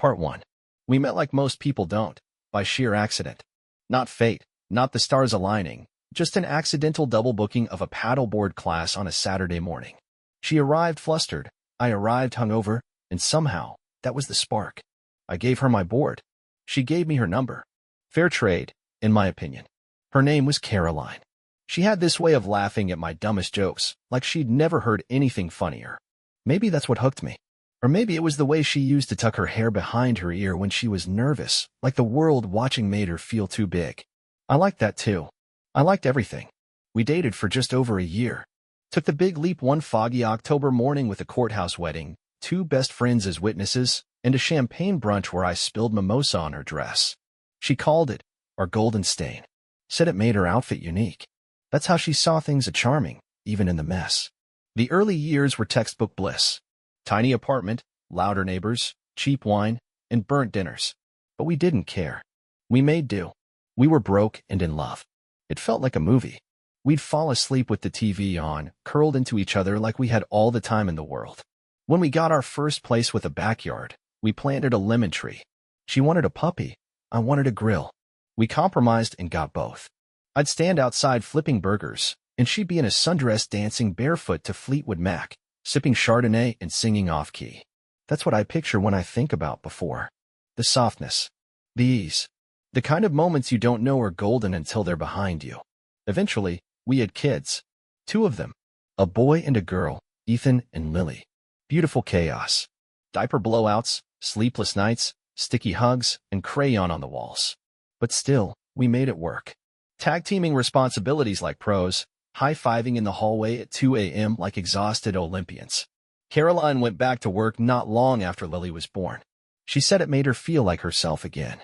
Part 1. We met like most people don't, by sheer accident. Not fate, not the stars aligning, just an accidental double booking of a paddleboard class on a Saturday morning. She arrived flustered, I arrived hungover, and somehow, that was the spark. I gave her my board. She gave me her number. Fair trade, in my opinion. Her name was Caroline. She had this way of laughing at my dumbest jokes, like she'd never heard anything funnier. Maybe that's what hooked me. Or maybe it was the way she used to tuck her hair behind her ear when she was nervous, like the world watching made her feel too big. I liked that too. I liked everything. We dated for just over a year. Took the big leap one foggy October morning with a courthouse wedding, 2 best friends as witnesses, and a champagne brunch where I spilled mimosa on her dress. She called it our golden stain. Said it made her outfit unique. That's how she saw things charming, even in the mess. The early years were textbook bliss. Tiny apartment, louder neighbors, cheap wine, and burnt dinners. But we didn't care. We made do. We were broke and in love. It felt like a movie. We'd fall asleep with the TV on, curled into each other like we had all the time in the world. When we got our first place with a backyard, we planted a lemon tree. She wanted a puppy. I wanted a grill. We compromised and got both. I'd stand outside flipping burgers, and she'd be in a sundress dancing barefoot to Fleetwood Mac, sipping Chardonnay and singing off-key. That's what I picture when I think about before. The softness. The ease. The kind of moments you don't know are golden until they're behind you. Eventually, we had kids. 2 of them. A boy and a girl, Ethan and Lily. Beautiful chaos. Diaper blowouts, sleepless nights, sticky hugs, and crayon on the walls. But still, we made it work. Tag-teaming responsibilities like pros, high-fiving in the hallway at 2 a.m. like exhausted Olympians. Caroline went back to work not long after Lily was born. She said it made her feel like herself again.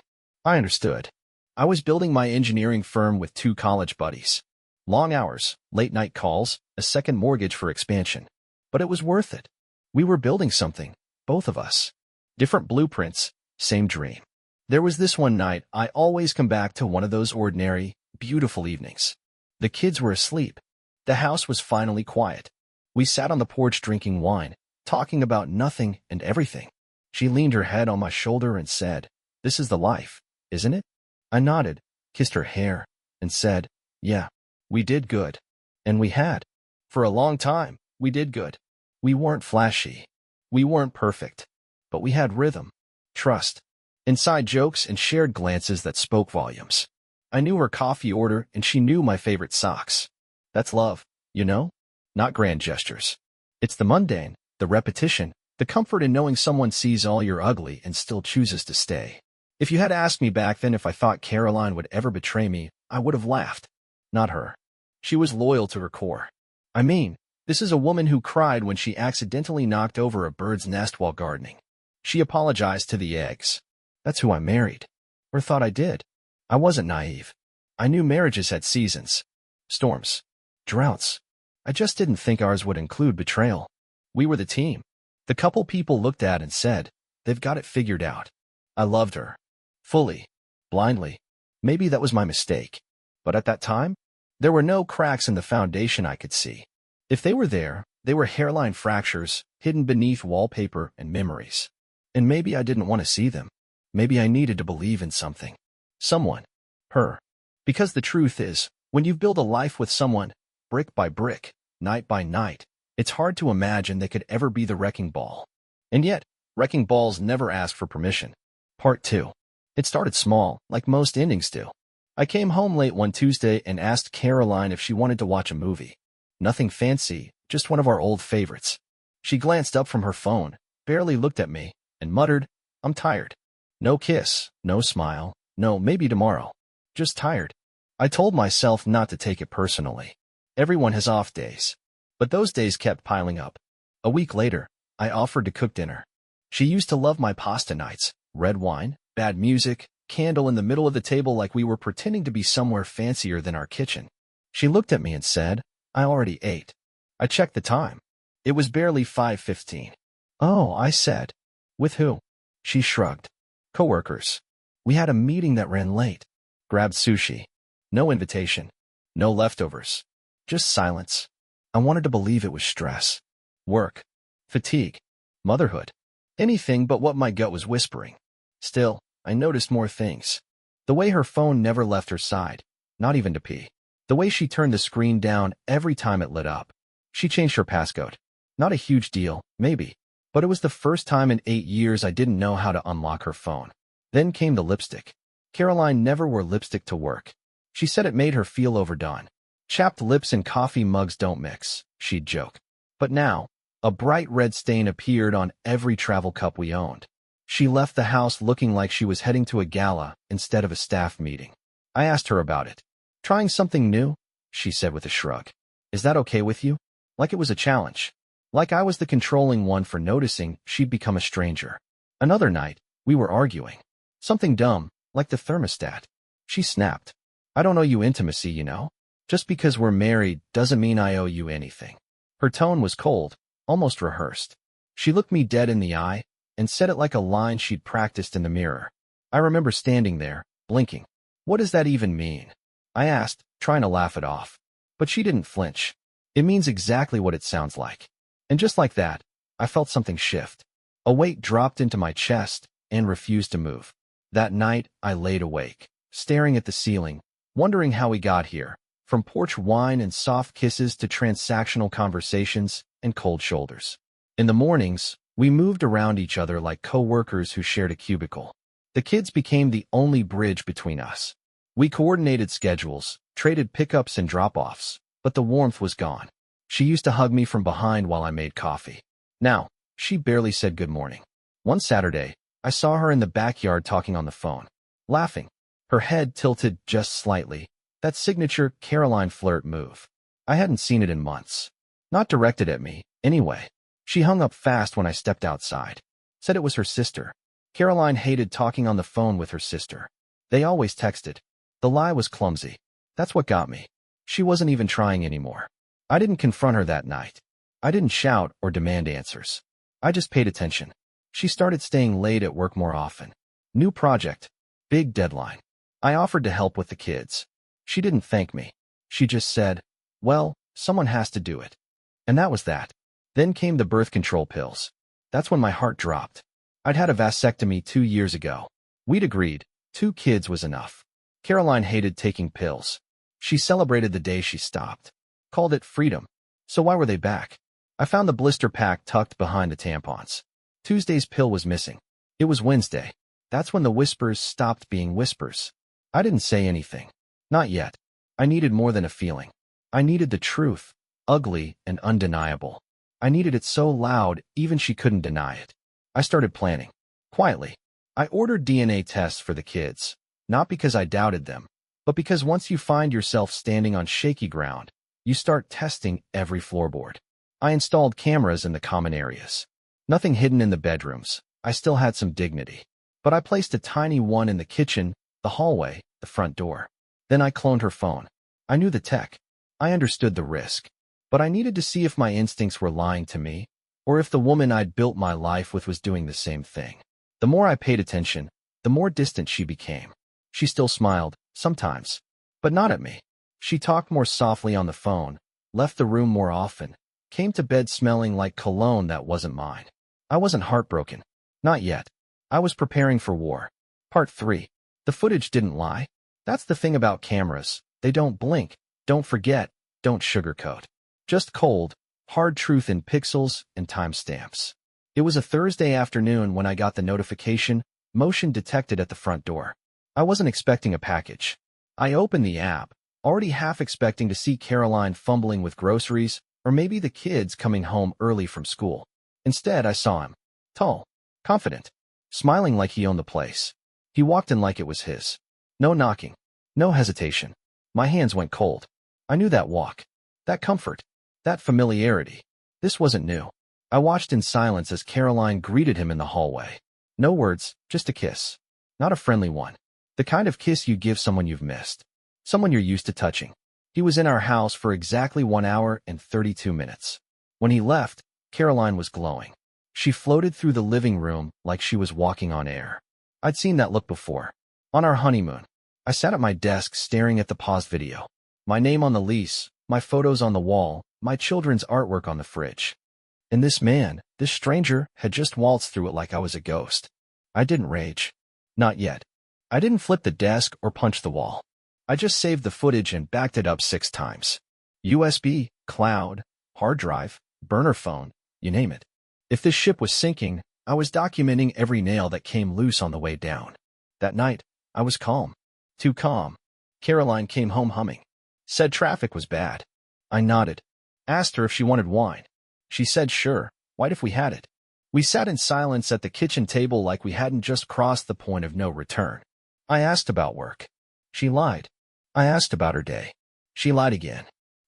I understood. I was building my engineering firm with 2 college buddies. Long hours, late-night calls, a second mortgage for expansion. But it was worth it. We were building something, both of us. Different blueprints, same dream. There was this one night I always come back to one of those ordinary, beautiful evenings. The kids were asleep. The house was finally quiet. We sat on the porch drinking wine, talking about nothing and everything. She leaned her head on my shoulder and said, "This is the life, isn't it?" I nodded, kissed her hair, and said, "Yeah, we did good." And we had. For a long time, we did good. We weren't flashy. We weren't perfect. But we had rhythm, trust, inside jokes, and shared glances that spoke volumes. I knew her coffee order, and she knew my favorite socks. That's love, you know? Not grand gestures. It's the mundane, the repetition, the comfort in knowing someone sees all your ugly and still chooses to stay. If you had asked me back then if I thought Caroline would ever betray me, I would have laughed. Not her. She was loyal to her core. I mean, this is a woman who cried when she accidentally knocked over a bird's nest while gardening. She apologized to the eggs. That's who I married. Or thought I did. I wasn't naive. I knew marriages had seasons. Storms. Droughts. I just didn't think ours would include betrayal. We were the team. The couple people looked at and said, "They've got it figured out." I loved her. Fully. Blindly. Maybe that was my mistake. But at that time, there were no cracks in the foundation I could see. If they were there, they were hairline fractures, hidden beneath wallpaper and memories. And maybe I didn't want to see them. Maybe I needed to believe in something. Someone. Her. Because the truth is, when you've built a life with someone, brick by brick, night by night, it's hard to imagine they could ever be the wrecking ball. And yet, wrecking balls never ask for permission. Part 2. It started small, like most endings do. I came home late one Tuesday and asked Caroline if she wanted to watch a movie. Nothing fancy, just one of our old favorites. She glanced up from her phone, barely looked at me, and muttered, "I'm tired." No kiss, no smile, no maybe tomorrow. Just tired. I told myself not to take it personally. Everyone has off days. But those days kept piling up. A week later, I offered to cook dinner. She used to love my pasta nights, red wine, bad music, candle in the middle of the table like we were pretending to be somewhere fancier than our kitchen. She looked at me and said, "I already ate." I checked the time. It was barely 5:15. "Oh," I said. "With who?" She shrugged. "Coworkers. We had a meeting that ran late." Grabbed sushi. No invitation. No leftovers. Just silence. I wanted to believe it was stress. Work. Fatigue. Motherhood. Anything but what my gut was whispering. Still, I noticed more things. The way her phone never left her side, not even to pee. The way she turned the screen down every time it lit up. She changed her passcode. Not a huge deal, maybe. But it was the first time in 8 years I didn't know how to unlock her phone. Then came the lipstick. Caroline never wore lipstick to work. She said it made her feel overdone. Chapped lips and coffee mugs don't mix, she'd joke. But now, a bright red stain appeared on every travel cup we owned. She left the house looking like she was heading to a gala instead of a staff meeting. I asked her about it. Trying something new? She said with a shrug. Is that okay with you? Like it was a challenge. Like I was the controlling one for noticing she'd become a stranger. Another night, we were arguing. Something dumb, like the thermostat. She snapped. I don't owe you intimacy, you know? Just because we're married doesn't mean I owe you anything. Her tone was cold, almost rehearsed. She looked me dead in the eye and said it like a line she'd practiced in the mirror. I remember standing there, blinking. What does that even mean? I asked, trying to laugh it off. But she didn't flinch. It means exactly what it sounds like. And just like that, I felt something shift. A weight dropped into my chest and refused to move. That night, I laid awake, staring at the ceiling, wondering how we got here, from porch wine and soft kisses to transactional conversations and cold shoulders. In the mornings, we moved around each other like co-workers who shared a cubicle. The kids became the only bridge between us. We coordinated schedules, traded pickups and drop-offs, but the warmth was gone. She used to hug me from behind while I made coffee. Now, she barely said good morning. One Saturday, I saw her in the backyard talking on the phone, laughing, her head tilted just slightly, that signature Caroline flirt move. I hadn't seen it in months. Not directed at me, anyway. She hung up fast when I stepped outside. Said it was her sister. Caroline hated talking on the phone with her sister. They always texted. The lie was clumsy. That's what got me. She wasn't even trying anymore. I didn't confront her that night. I didn't shout or demand answers. I just paid attention. She started staying late at work more often. New project. Big deadline. I offered to help with the kids. She didn't thank me. She just said, well, someone has to do it. And that was that. Then came the birth control pills. That's when my heart dropped. I'd had a vasectomy 2 years ago. We'd agreed 2 kids was enough. Caroline hated taking pills. She celebrated the day she stopped. Called it freedom. So why were they back? I found the blister pack tucked behind the tampons. Tuesday's pill was missing. It was Wednesday. That's when the whispers stopped being whispers. I didn't say anything. Not yet. I needed more than a feeling. I needed the truth, ugly and undeniable. I needed it so loud, even she couldn't deny it. I started planning. Quietly. I ordered DNA tests for the kids. Not because I doubted them, but because once you find yourself standing on shaky ground, you start testing every floorboard. I installed cameras in the common areas. Nothing hidden in the bedrooms. I still had some dignity. But I placed a tiny one in the kitchen, the hallway, the front door. Then I cloned her phone. I knew the tech. I understood the risk. But I needed to see if my instincts were lying to me, or if the woman I'd built my life with was doing the same thing. The more I paid attention, the more distant she became. She still smiled, sometimes, but not at me. She talked more softly on the phone, left the room more often, came to bed smelling like cologne that wasn't mine. I wasn't heartbroken. Not yet. I was preparing for war. Part 3. The footage didn't lie. That's the thing about cameras. They don't blink, don't forget, don't sugarcoat. Just cold, hard truth in pixels and timestamps. It was a Thursday afternoon when I got the notification, motion detected at the front door. I wasn't expecting a package. I opened the app, already half expecting to see Caroline fumbling with groceries, or maybe the kids coming home early from school. Instead, I saw him. Tall, confident, smiling like he owned the place. He walked in like it was his. No knocking, no hesitation. My hands went cold. I knew that walk, that comfort, that familiarity. This wasn't new. I watched in silence as Caroline greeted him in the hallway. No words, just a kiss. Not a friendly one. The kind of kiss you give someone you've missed. Someone you're used to touching. He was in our house for exactly 1 hour and 32 minutes. When he left, Caroline was glowing. She floated through the living room like she was walking on air. I'd seen that look before. On our honeymoon, I sat at my desk staring at the paused video. My name on the lease, my photos on the wall, my children's artwork on the fridge. And this man, this stranger, had just waltzed through it like I was a ghost. I didn't rage. Not yet. I didn't flip the desk or punch the wall. I just saved the footage and backed it up 6 times. USB, cloud, hard drive, burner phone, you name it. If this ship was sinking, I was documenting every nail that came loose on the way down. That night, I was calm. Too calm. Caroline came home humming. Said traffic was bad. I nodded. Asked her if she wanted wine. She said sure, why'd if we had it. We sat in silence at the kitchen table like we hadn't just crossed the point of no return. I asked about work. She lied. I asked about her day. She lied again.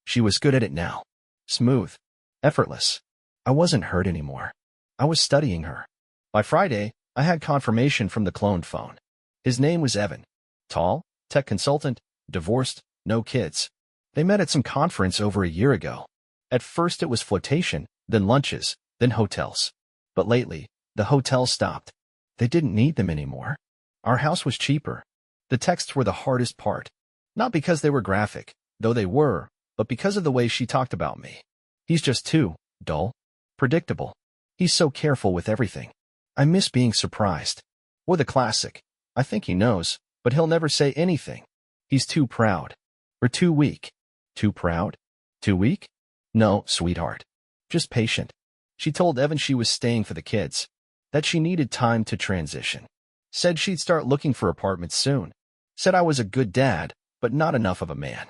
She was good at it now. Smooth. Effortless. I wasn't hurt anymore. I was studying her. By Friday, I had confirmation from the cloned phone. His name was Evan. Tall, tech consultant, divorced, no kids. They met at some conference over a year ago. At first it was flirtation, then lunches, then hotels. But lately, the hotels stopped. They didn't need them anymore. Our house was cheaper. The texts were the hardest part. Not because they were graphic, though they were, but because of the way she talked about me. He's just too dull, predictable. He's so careful with everything. I miss being surprised. Or the classic. I think he knows, but he'll never say anything. He's too proud. Or too weak. Too proud? Too weak? No, sweetheart. Just patient. She told Evan she was staying for the kids. That she needed time to transition. Said she'd start looking for apartments soon. Said I was a good dad, but not enough of a man.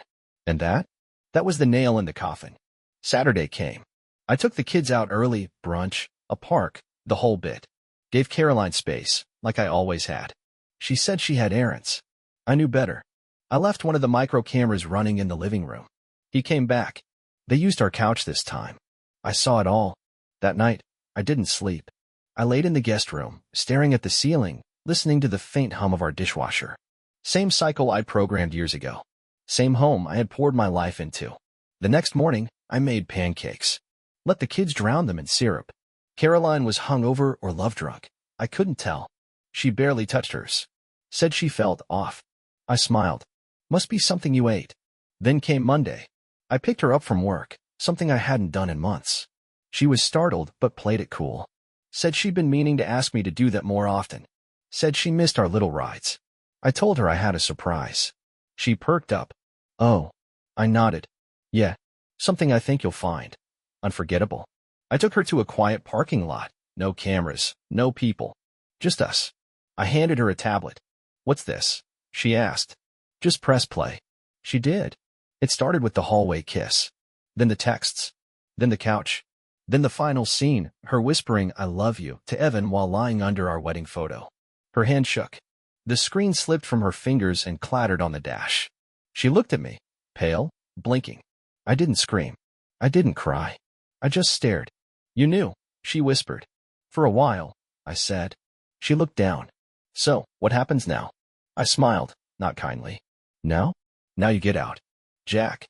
And that? That was the nail in the coffin. Saturday came. I took the kids out early, brunch, a park, the whole bit. Gave Caroline space, like I always had. She said she had errands. I knew better. I left one of the micro cameras running in the living room. He came back. They used our couch this time. I saw it all. That night, I didn't sleep. I laid in the guest room, staring at the ceiling, listening to the faint hum of our dishwasher. Same cycle I programmed years ago. Same home I had poured my life into. The next morning, I made pancakes. Let the kids drown them in syrup. Caroline was hungover or love-drunk. I couldn't tell. She barely touched hers. Said she felt off. I smiled. Must be something you ate. Then came Monday. I picked her up from work, something I hadn't done in months. She was startled but played it cool. Said she'd been meaning to ask me to do that more often. Said she missed our little rides. I told her I had a surprise. She perked up. Oh. I nodded. Yeah. Something I think you'll find. Unforgettable. I took her to a quiet parking lot. No cameras. No people. Just us. I handed her a tablet. What's this? She asked. Just press play. She did. It started with the hallway kiss. Then the texts. Then the couch. Then the final scene, her whispering I love you to Evan while lying under our wedding photo. Her hand shook. The screen slipped from her fingers and clattered on the dash. She looked at me, pale, blinking. I didn't scream. I didn't cry. I just stared. You knew, she whispered. For a while, I said. She looked down. So, what happens now? I smiled, not kindly. Now? Now you get out. Jack.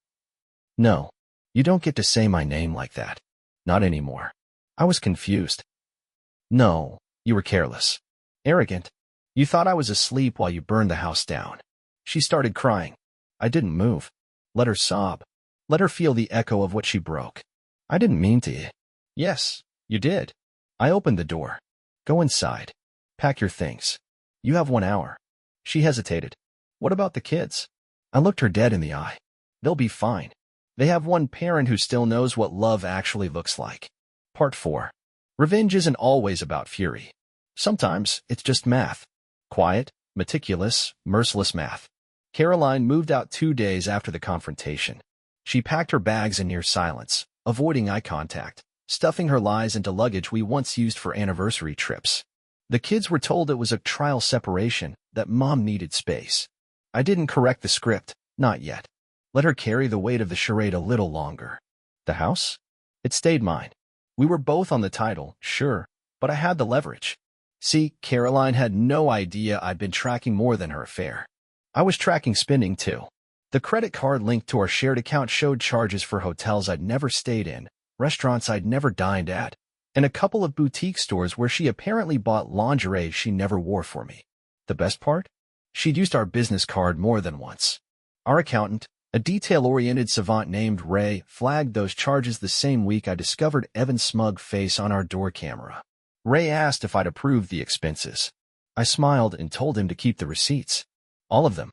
No. You don't get to say my name like that. Not anymore. I was confused. No, you were careless. Arrogant. You thought I was asleep while you burned the house down. She started crying. I didn't move. Let her sob. Let her feel the echo of what she broke. I didn't mean to. Yes, you did. I opened the door. Go inside. Pack your things. You have 1 hour. She hesitated. What about the kids? I looked her dead in the eye. They'll be fine. They have one parent who still knows what love actually looks like. Part 4. Revenge isn't always about fury. Sometimes it's just math. Quiet, meticulous, merciless math. Caroline moved out 2 days after the confrontation. She packed her bags in near silence, avoiding eye contact, stuffing her lies into luggage we once used for anniversary trips. The kids were told it was a trial separation, that mom needed space. I didn't correct the script, not yet. Let her carry the weight of the charade a little longer. The house? It stayed mine. We were both on the title, sure, but I had the leverage. See, Caroline had no idea I'd been tracking more than her affair. I was tracking spending too. The credit card linked to our shared account showed charges for hotels I'd never stayed in, restaurants I'd never dined at, and a couple of boutique stores where she apparently bought lingerie she never wore for me. The best part? She'd used our business card more than once. Our accountant, a detail-oriented savant named Ray, flagged those charges the same week I discovered Evan's smug face on our door camera. Ray asked if I'd approved the expenses. I smiled and told him to keep the receipts. All of them.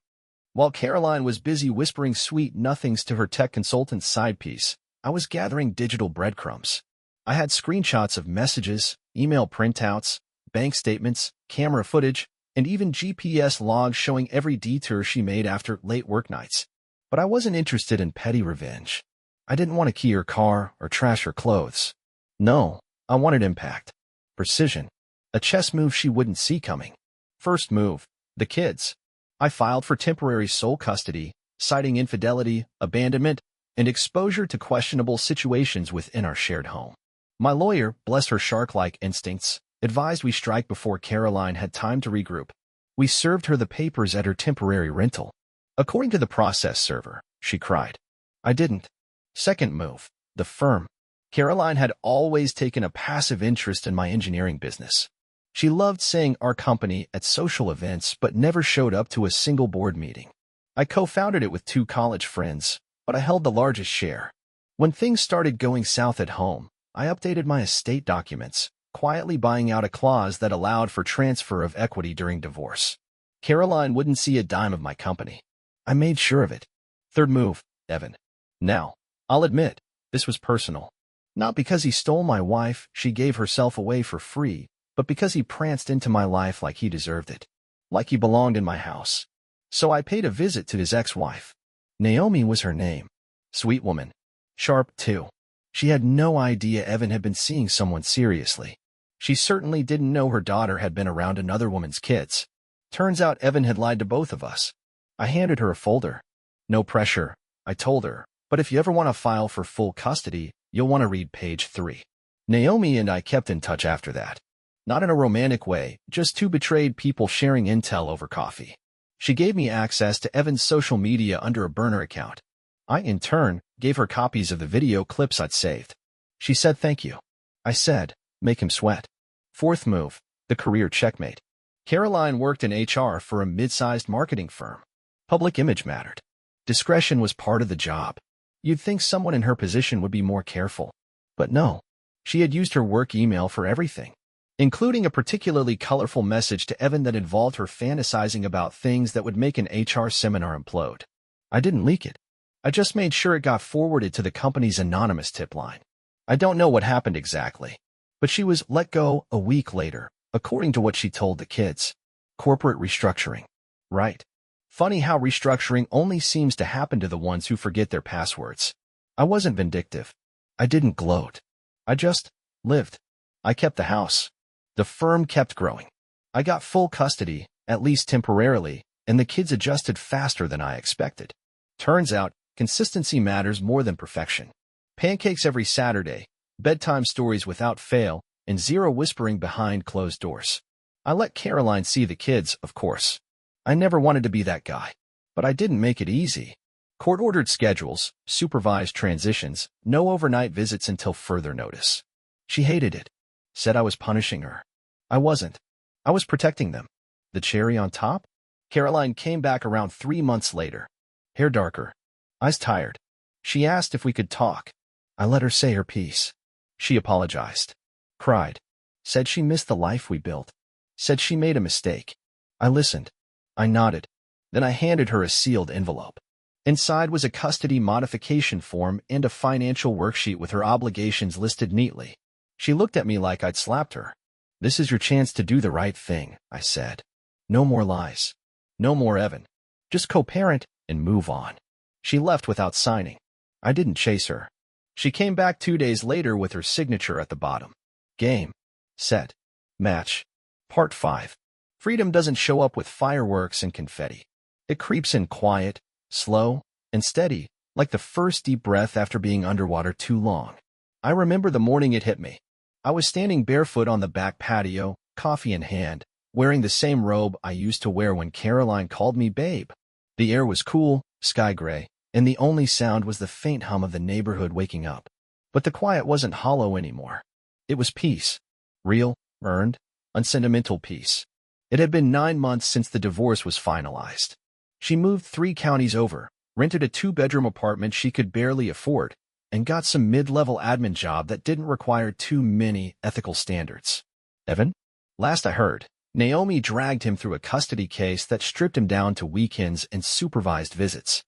While Caroline was busy whispering sweet nothings to her tech consultant's side piece, I was gathering digital breadcrumbs. I had screenshots of messages, email printouts, bank statements, camera footage, and even GPS logs showing every detour she made after late work nights. But I wasn't interested in petty revenge. I didn't want to key her car or trash her clothes. No, I wanted impact. Precision. A chess move she wouldn't see coming. First move. The kids. I filed for temporary sole custody, citing infidelity, abandonment, and exposure to questionable situations within our shared home. My lawyer, bless her shark-like instincts, advised we strike before Caroline had time to regroup. We served her the papers at her temporary rental. According to the process server, she cried. I didn't. Second move. The firm. Caroline had always taken a passive interest in my engineering business. She loved seeing our company at social events but never showed up to a single board meeting. I co-founded it with 2 college friends, but I held the largest share. When things started going south at home, I updated my estate documents, quietly buying out a clause that allowed for transfer of equity during divorce. Caroline wouldn't see a dime of my company. I made sure of it. Third move, Evan. Now, I'll admit, this was personal. Not because he stole my wife, she gave herself away for free, but because he pranced into my life like he deserved it. Like he belonged in my house. So I paid a visit to his ex-wife. Naomi was her name. Sweet woman. Sharp, too. She had no idea Evan had been seeing someone seriously. She certainly didn't know her daughter had been around another woman's kids. Turns out Evan had lied to both of us. I handed her a folder. No pressure, I told her, but if you ever want to file for full custody, you'll want to read page 3. Naomi and I kept in touch after that. Not in a romantic way, just 2 betrayed people sharing intel over coffee. She gave me access to Evan's social media under a burner account. I, in turn, gave her copies of the video clips I'd saved. She said thank you. I said, make him sweat. Fourth move, the career checkmate. Caroline worked in HR for a mid-sized marketing firm. Public image mattered. Discretion was part of the job. You'd think someone in her position would be more careful. But no. She had used her work email for everything, including a particularly colorful message to Evan that involved her fantasizing about things that would make an HR seminar implode. I didn't leak it. I just made sure it got forwarded to the company's anonymous tip line. I don't know what happened exactly, but she was let go a week later, according to what she told the kids. Corporate restructuring. Right. Funny how restructuring only seems to happen to the ones who forget their passwords. I wasn't vindictive. I didn't gloat. I just lived. I kept the house. The firm kept growing. I got full custody, at least temporarily, and the kids adjusted faster than I expected. Turns out, consistency matters more than perfection. Pancakes every Saturday, bedtime stories without fail, and zero whispering behind closed doors. I let Caroline see the kids, of course. I never wanted to be that guy. But I didn't make it easy. Court-ordered schedules, supervised transitions, no overnight visits until further notice. She hated it. Said I was punishing her. I wasn't. I was protecting them. The cherry on top? Caroline came back around 3 months later. Hair darker. Eyes tired. She asked if we could talk. I let her say her piece. She apologized. Cried. Said she missed the life we built. Said she made a mistake. I listened. I nodded. Then I handed her a sealed envelope. Inside was a custody modification form and a financial worksheet with her obligations listed neatly. She looked at me like I'd slapped her. This is your chance to do the right thing, I said. No more lies. No more Evan. Just co-parent and move on. She left without signing. I didn't chase her. She came back 2 days later with her signature at the bottom. Game. Set. Match. Part 5. Freedom doesn't show up with fireworks and confetti. It creeps in quiet, slow, and steady, like the first deep breath after being underwater too long. I remember the morning it hit me. I was standing barefoot on the back patio, coffee in hand, wearing the same robe I used to wear when Caroline called me babe. The air was cool, sky gray, and the only sound was the faint hum of the neighborhood waking up. But the quiet wasn't hollow anymore. It was peace. Real, earned, unsentimental peace. It had been 9 months since the divorce was finalized. She moved 3 counties over, rented a 2-bedroom apartment she could barely afford, and got some mid-level admin job that didn't require too many ethical standards. Evan? Last I heard, Naomi dragged him through a custody case that stripped him down to weekends and supervised visits.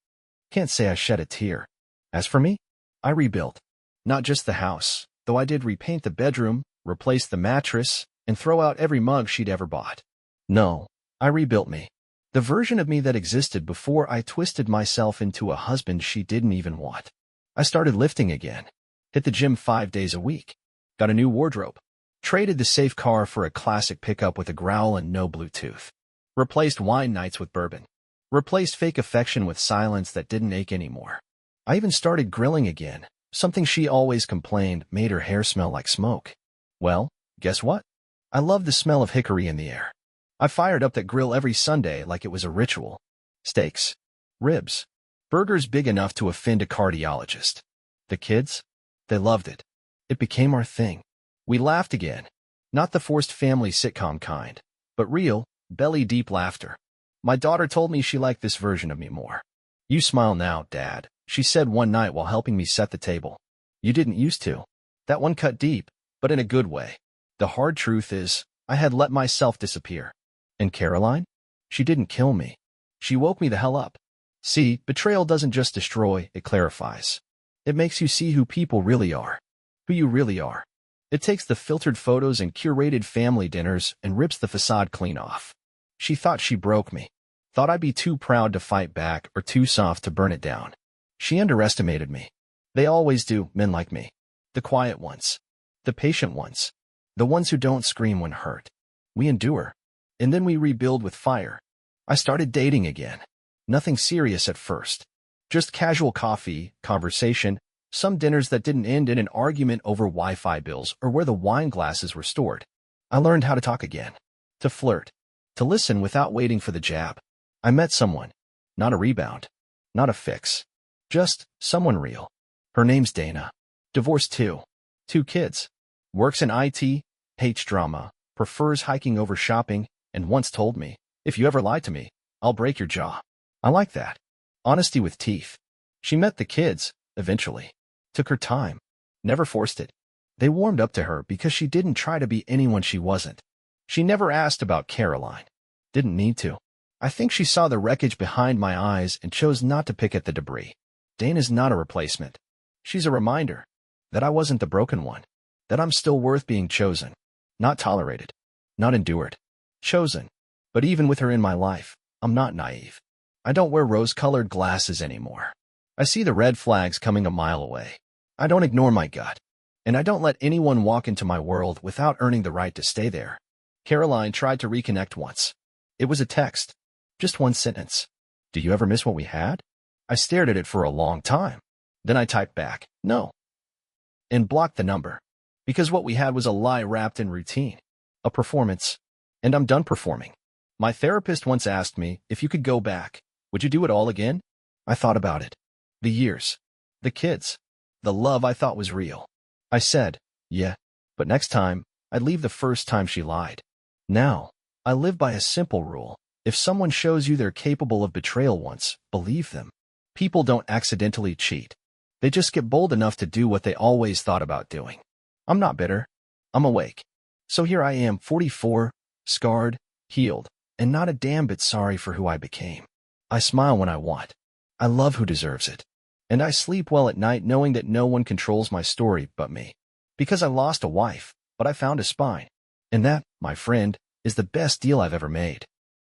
Can't say I shed a tear. As for me, I rebuilt. Not just the house, though I did repaint the bedroom, replace the mattress, and throw out every mug she'd ever bought. No, I rebuilt me. The version of me that existed before I twisted myself into a husband she didn't even want. I started lifting again. Hit the gym 5 days a week. Got a new wardrobe. Traded the safe car for a classic pickup with a growl and no Bluetooth. Replaced wine nights with bourbon. Replaced fake affection with silence that didn't ache anymore. I even started grilling again, something she always complained made her hair smell like smoke. Well, guess what? I love the smell of hickory in the air. I fired up that grill every Sunday like it was a ritual. Steaks. Ribs. Burgers big enough to offend a cardiologist. The kids? They loved it. It became our thing. We laughed again. Not the forced family sitcom kind, but real, belly-deep laughter. My daughter told me she liked this version of me more. You smile now, Dad, she said one night while helping me set the table. You didn't used to. That one cut deep, but in a good way. The hard truth is, I had let myself disappear. And Caroline? She didn't kill me. She woke me the hell up. See, betrayal doesn't just destroy, it clarifies. It makes you see who people really are. Who you really are. It takes the filtered photos and curated family dinners and rips the facade clean off. She thought she broke me. Thought I'd be too proud to fight back or too soft to burn it down. She underestimated me. They always do, men like me. The quiet ones. The patient ones. The ones who don't scream when hurt. We endure. And then we rebuild with fire. I started dating again. Nothing serious at first. Just casual coffee, conversation, some dinners that didn't end in an argument over Wi-Fi bills or where the wine glasses were stored. I learned how to talk again. To flirt. To listen without waiting for the jab. I met someone. Not a rebound. Not a fix. Just someone real. Her name's Dana. Divorced too. 2 kids. Works in IT, hates drama, prefers hiking over shopping, and once told me, if you ever lie to me, I'll break your jaw. I like that. Honesty with teeth. She met the kids, eventually. Took her time. Never forced it. They warmed up to her because she didn't try to be anyone she wasn't. She never asked about Caroline. Didn't need to. I think she saw the wreckage behind my eyes and chose not to pick at the debris. Dana's not a replacement. She's a reminder that I wasn't the broken one. That I'm still worth being chosen. Not tolerated. Not endured. Chosen. But even with her in my life, I'm not naive. I don't wear rose-colored glasses anymore. I see the red flags coming a mile away. I don't ignore my gut. And I don't let anyone walk into my world without earning the right to stay there. Caroline tried to reconnect once. It was a text. Just one sentence. Do you ever miss what we had? I stared at it for a long time. Then I typed back, no. And blocked the number. Because what we had was a lie wrapped in routine. A performance. And I'm done performing. My therapist once asked me, if you could go back, would you do it all again? I thought about it. The years. The kids. The love I thought was real. I said, yeah. But next time, I'd leave the first time she lied. Now, I live by a simple rule. If someone shows you they're capable of betrayal once, believe them. People don't accidentally cheat. They just get bold enough to do what they always thought about doing. I'm not bitter. I'm awake. So here I am, 44, scarred, healed, and not a damn bit sorry for who I became. I smile when I want. I love who deserves it. And I sleep well at night knowing that no one controls my story but me. Because I lost a wife, but I found a spine. And that, my friend, is the best deal I've ever made.